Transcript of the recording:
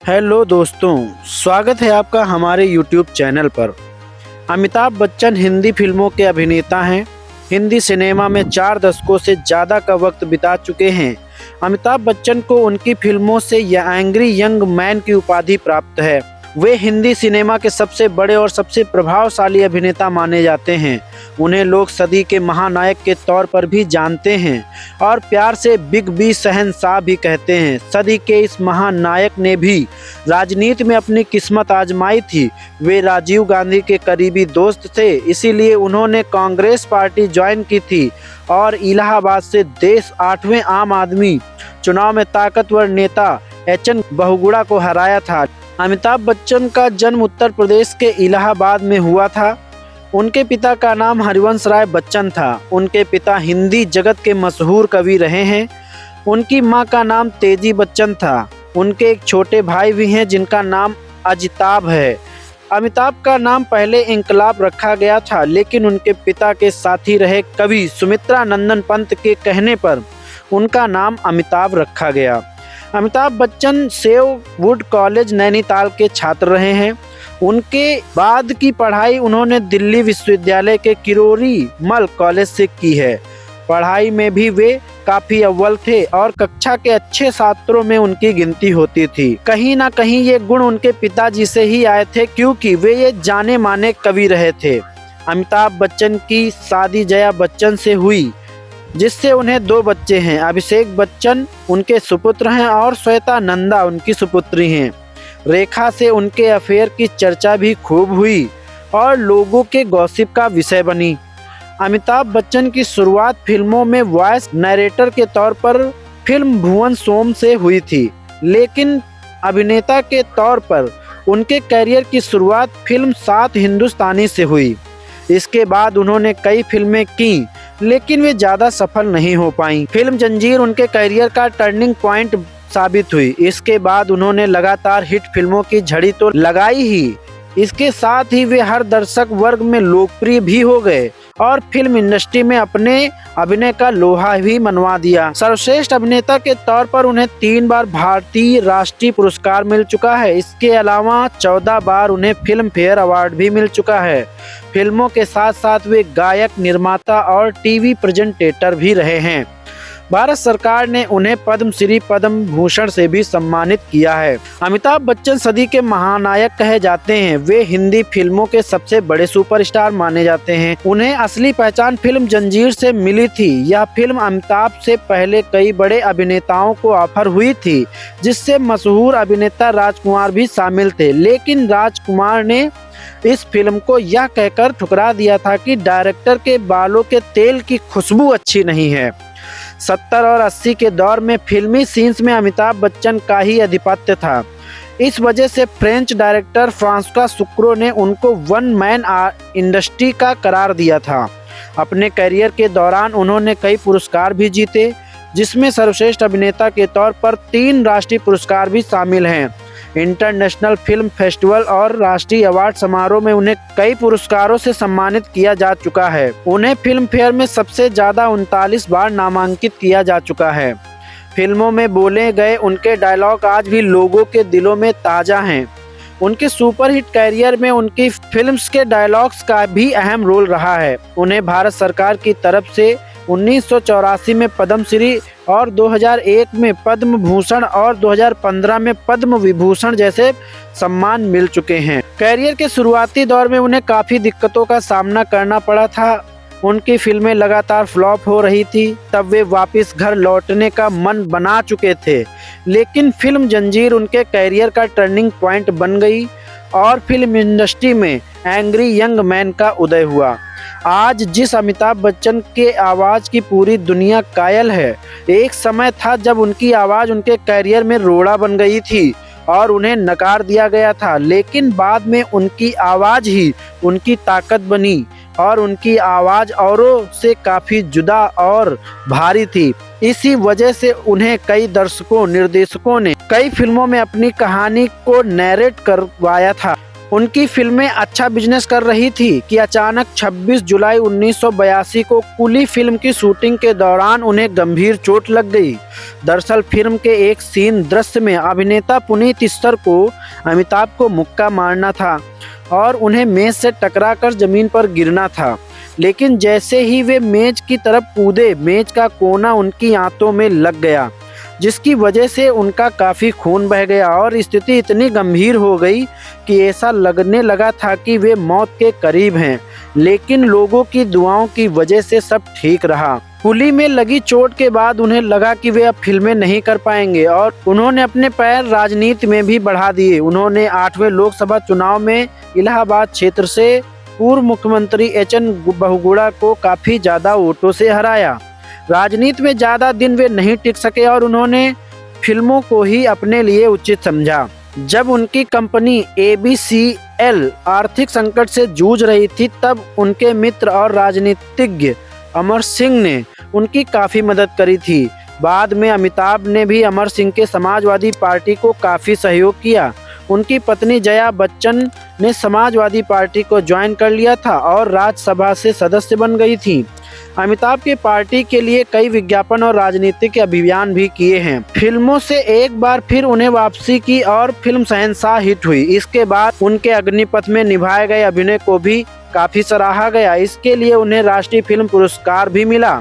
Hello दोस्तों, स्वागत है आपका हमारे YouTube चैनल पर। अमिताभ बच्चन हिंदी फिल्मों के अभिनेता हैं। हिंदी सिनेमा में 4 दशकों से ज़्यादा का वक्त बिता चुके हैं। अमिताभ बच्चन को उनकी फिल्मों से एंग्री यंग मैन की उपाधि प्राप्त है। वे हिंदी सिनेमा के सबसे बड़े और सबसे प्रभावशाली अभिनेता माने जाते हैं। उन्हें लोग सदी के महानायक के तौर पर भी जानते हैं और प्यार से बिग बी शहंशाह भी कहते हैं। सदी के इस महानायक ने भी राजनीति में अपनी किस्मत आजमाई थी। वे राजीव गांधी के करीबी दोस्त थे, इसीलिए उन्होंने कांग्रेस पार्टी ज्वाइन की थी और इलाहाबाद से देश 8वें आम आदमी चुनाव में ताकतवर नेता एचएन बहुगुणा को हराया था। अमिताभ बच्चन का जन्म उत्तर प्रदेश के इलाहाबाद में हुआ था। उनके पिता का नाम हरिवंश राय बच्चन था। उनके पिता हिंदी जगत के मशहूर कवि रहे हैं। उनकी मां का नाम तेजी बच्चन था। उनके एक छोटे भाई भी हैं जिनका नाम अजिताभ है। अमिताभ का नाम पहले इंकलाब रखा गया था, लेकिन उनके पिता के साथी रहे कवि सुमित्रा नंदन पंत के कहने पर उनका नाम अमिताभ रखा गया। Amitabh Bachchan save would college Nainital के छात्र रहे हैं। उनके बाद की पढ़ाई उन्होंने दिल्ली विश्वविद्यालय के किरोरी मल कॉलेज से की है। पढ़ाई में भी वे काफ़ी अव्वल थे और कक्षा के अच्छे छात्रों में उनकी गिनती होती थी। कहीं ना कहीं ये गुण उनके पिताजी से ही आए थे, क्योंकि वे ये जाने माने कवि रहे थे। अमिताभ बच्चन की शादी जया बच्चन से हुई, जिससे उन्हें 2 बच्चे हैं। अभिषेक बच्चन उनके सुपुत्र हैं और श्वेता नंदा उनकी सुपुत्री हैं। रेखा से उनके अफेयर की चर्चा भी खूब हुई और लोगों के गॉसिप का विषय बनी। अमिताभ बच्चन की शुरुआत फिल्मों में वॉइस नरेटर के तौर पर फिल्म भुवन सोम से हुई थी, लेकिन अभिनेता के तौर पर उनके करियर की शुरुआत फिल्म 7 हिंदुस्तानी से हुई। इसके बाद उन्होंने कई फिल्में की, लेकिन वे ज़्यादा सफल नहीं हो पाईं। फिल्म जंजीर उनके करियर का टर्निंग पॉइंट साबित हुई। इसके बाद उन्होंने लगातार हिट फिल्मों की झड़ी तो लगाई ही, इसके साथ ही वे हर दर्शक वर्ग में लोकप्रिय भी हो गए और फिल्म इंडस्ट्री में अपने अभिनय का लोहा भी मनवा दिया। सर्वश्रेष्ठ अभिनेता के तौर पर उन्हें 3 बार भारतीय राष्ट्रीय पुरस्कार मिल चुका है। इसके अलावा 14 बार उन्हें फिल्म फेयर अवार्ड भी मिल चुका है। फिल्मों के साथ साथ वे गायक, निर्माता और टीवी प्रेजेंटेटर भी रहे हैं। भारत सरकार ने उन्हें पद्मश्री, पद्म भूषण से भी सम्मानित किया है। अमिताभ बच्चन सदी के महानायक कहे जाते हैं। वे हिंदी फिल्मों के सबसे बड़े सुपरस्टार माने जाते हैं। उन्हें असली पहचान फिल्म जंजीर से मिली थी। यह फिल्म अमिताभ से पहले कई बड़े अभिनेताओं को ऑफर हुई थी, जिससे मशहूर अभिनेता राजकुमार भी शामिल थे, लेकिन राजकुमार ने इस फिल्म को यह कहकर ठुकरा दिया था कि डायरेक्टर के बालों के तेल की खुशबू अच्छी नहीं है। 70 और 80 के दौर में फिल्मी सीन्स में अमिताभ बच्चन का ही आधिपत्य था। इस वजह से फ्रेंच डायरेक्टर फ्रांसवा सुक्रो ने उनको वन मैन इंडस्ट्री का करार दिया था। अपने करियर के दौरान उन्होंने कई पुरस्कार भी जीते, जिसमें सर्वश्रेष्ठ अभिनेता के तौर पर 3 राष्ट्रीय पुरस्कार भी शामिल हैं। इंटरनेशनल फिल्म फेस्टिवल और राष्ट्रीय अवार्ड समारोह में उन्हें कई पुरस्कारों से सम्मानित किया जा चुका है। उन्हें फिल्म फेयर में सबसे ज़्यादा 39 बार नामांकित किया जा चुका है। फिल्मों में बोले गए उनके डायलॉग आज भी लोगों के दिलों में ताज़ा हैं। उनके सुपरहिट कैरियर में उनकी फिल्म्स के डायलॉग्स का भी अहम रोल रहा है। उन्हें भारत सरकार की तरफ से 1984 में पद्मश्री और 2001 में पद्म भूषण और 2015 में पद्म विभूषण जैसे सम्मान मिल चुके हैं। कैरियर के शुरुआती दौर में उन्हें काफ़ी दिक्कतों का सामना करना पड़ा था। उनकी फिल्में लगातार फ्लॉप हो रही थी। तब वे वापस घर लौटने का मन बना चुके थे, लेकिन फिल्म जंजीर उनके कैरियर का टर्निंग पॉइंट बन गई और फिल्म इंडस्ट्री में एंग्री यंग मैन का उदय हुआ। आज जिस अमिताभ बच्चन के आवाज़ की पूरी दुनिया कायल है, एक समय था जब उनकी आवाज़ उनके कैरियर में रोड़ा बन गई थी और उन्हें नकार दिया गया था, लेकिन बाद में उनकी आवाज़ ही उनकी ताकत बनी और उनकी आवाज़ औरों से काफ़ी जुदा और भारी थी। इसी वजह से उन्हें कई दर्शकों, निर्देशकों ने कई फिल्मों में अपनी कहानी को नैरेट करवाया था। उनकी फिल्में अच्छा बिजनेस कर रही थी कि अचानक 26 जुलाई 1982 को कुली फिल्म की शूटिंग के दौरान उन्हें गंभीर चोट लग गई। दरअसल फिल्म के एक सीन दृश्य में अभिनेता पुनीत इस्सर को अमिताभ को मुक्का मारना था और उन्हें मेज से टकराकर जमीन पर गिरना था, लेकिन जैसे ही वे मेज की तरफ कूदे, मेज का कोना उनकी आंतों में लग गया, जिसकी वजह से उनका काफ़ी खून बह गया और स्थिति इतनी गंभीर हो गई कि ऐसा लगने लगा था कि वे मौत के करीब हैं, लेकिन लोगों की दुआओं की वजह से सब ठीक रहा। कुली में लगी चोट के बाद उन्हें लगा कि वे अब फिल्में नहीं कर पाएंगे और उन्होंने अपने पैर राजनीति में भी बढ़ा दिए। उन्होंने 8वें लोकसभा चुनाव में इलाहाबाद क्षेत्र से पूर्व मुख्यमंत्री एच.एन. बहुगुणा को काफ़ी ज़्यादा वोटों से हराया। राजनीति में ज़्यादा दिन वे नहीं टिक सके और उन्होंने फिल्मों को ही अपने लिए उचित समझा। जब उनकी कंपनी ABCL आर्थिक संकट से जूझ रही थी, तब उनके मित्र और राजनीतिज्ञ अमर सिंह ने उनकी काफ़ी मदद करी थी। बाद में अमिताभ ने भी अमर सिंह के समाजवादी पार्टी को काफ़ी सहयोग किया। उनकी पत्नी जया बच्चन ने समाजवादी पार्टी को ज्वाइन कर लिया था और राज्यसभा से सदस्य बन गई थी। अमिताभ की पार्टी के लिए कई विज्ञापन और राजनीतिक अभियान भी किए हैं। फिल्मों से एक बार फिर उन्हें वापसी की और फिल्म शहंशाह हिट हुई। इसके बाद उनके अग्निपथ में निभाए गए अभिनय को भी काफ़ी सराहा गया। इसके लिए उन्हें राष्ट्रीय फिल्म पुरस्कार भी मिला।